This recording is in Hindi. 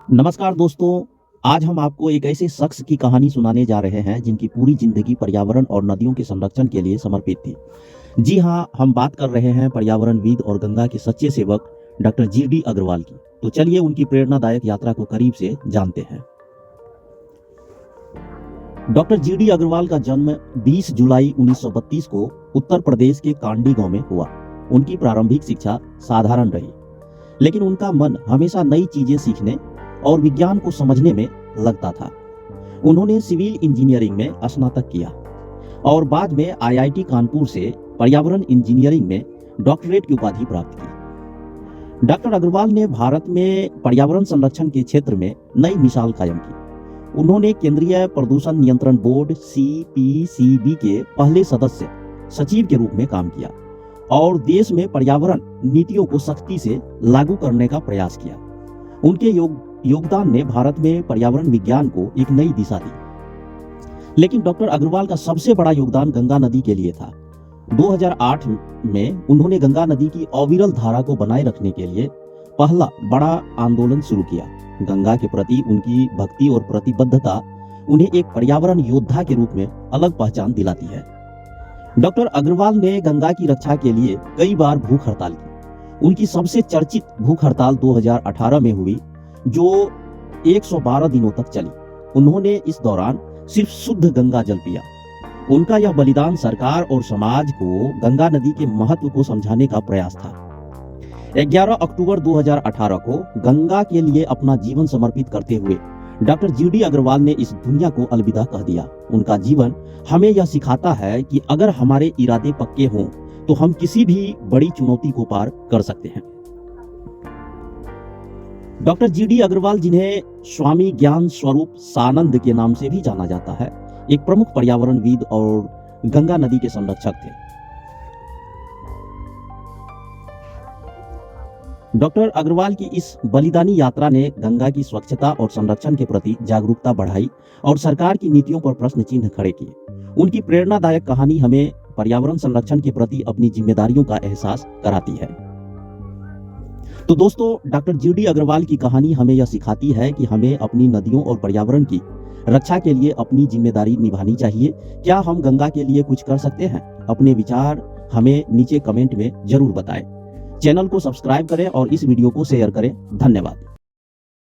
नमस्कार दोस्तों। आज हम आपको एक ऐसे शख्स की कहानी सुनाने जा रहे हैं जिनकी पूरी जिंदगी पर्यावरण और नदियों के संरक्षण के लिए समर्पित थी। जी हाँ, हम बात कर रहे हैं पर्यावरणविद और गंगा के सच्चे सेवक डॉक्टर जीडी अग्रवाल की। तो चलिए उनकी प्रेरणादायक यात्रा को करीब से जानते हैं। डॉक्टर जीडी अग्रवाल का जन्म 20 जुलाई 1932 को उत्तर प्रदेश के कांडी गांव में हुआ। उनकी प्रारंभिक शिक्षा साधारण रही, लेकिन उनका मन हमेशा नई चीजें सीखने और विज्ञान को समझने में लगता था। उन्होंने सिविल इंजीनियरिंग में स्नातक किया और बाद में आईआईटी कानपुर से पर्यावरण इंजीनियरिंग में डॉक्टरेट की उपाधि प्राप्त की। डॉक्टर अग्रवाल ने भारत में पर्यावरण संरक्षण के क्षेत्र में नई मिसाल कायम की। उन्होंने केंद्रीय प्रदूषण नियंत्रण बोर्ड सीपीसीबी के पहले सदस्य सचिव के रूप में काम किया और देश में पर्यावरण नीतियों को सख्ती से लागू करने का प्रयास किया। उनके योगदान ने भारत में पर्यावरण विज्ञान को एक नई दिशा दी। लेकिन डॉक्टर अग्रवाल का सबसे बड़ा योगदान गंगा नदी के लिए था। 2008 में उन्होंने गंगा नदी की अविरल धारा को बनाए रखने के लिए पहला बड़ा आंदोलन शुरू किया। गंगा के प्रति उनकी भक्ति और प्रतिबद्धता उन्हें एक पर्यावरण योद्धा के रूप में अलग पहचान दिलाती है। डॉक्टर अग्रवाल ने गंगा की रक्षा के लिए कई बार भूख हड़ताल की। उनकी सबसे चर्चित भूख हड़ताल 2018 में हुई, जो 112 दिनों तक चली। उन्होंने इस दौरान सिर्फ शुद्ध गंगा जल पिया। उनका यह बलिदान सरकार और समाज को गंगा नदी के महत्व को समझाने का प्रयास था। 11 अक्टूबर 2018 को गंगा के लिए अपना जीवन समर्पित करते हुए डॉक्टर जीडी अग्रवाल ने इस दुनिया को अलविदा कह दिया। उनका जीवन हमें यह सिखाता है कि अगर हमारे इरादे पक्के हों तो हम किसी भी बड़ी चुनौती को पार कर सकते हैं। डॉक्टर जीडी अग्रवाल, जिन्हें स्वामी ज्ञान स्वरूप सानंद के नाम से भी जाना जाता है, एक प्रमुख पर्यावरणविद और गंगा नदी के संरक्षक थे। डॉक्टर अग्रवाल की इस बलिदानी यात्रा ने गंगा की स्वच्छता और संरक्षण के प्रति जागरूकता बढ़ाई और सरकार की नीतियों पर प्रश्न चिन्ह खड़े किए। उनकी प्रेरणादायक कहानी हमें पर्यावरण संरक्षण के प्रति अपनी जिम्मेदारियों का एहसास कराती है। तो दोस्तों, डॉक्टर जीडी अग्रवाल की कहानी हमें यह सिखाती है कि हमें अपनी नदियों और पर्यावरण की रक्षा के लिए अपनी जिम्मेदारी निभानी चाहिए। क्या हम गंगा के लिए कुछ कर सकते हैं? अपने विचार हमें नीचे कमेंट में जरूर बताएं। चैनल को सब्सक्राइब करें और इस वीडियो को शेयर करें। धन्यवाद।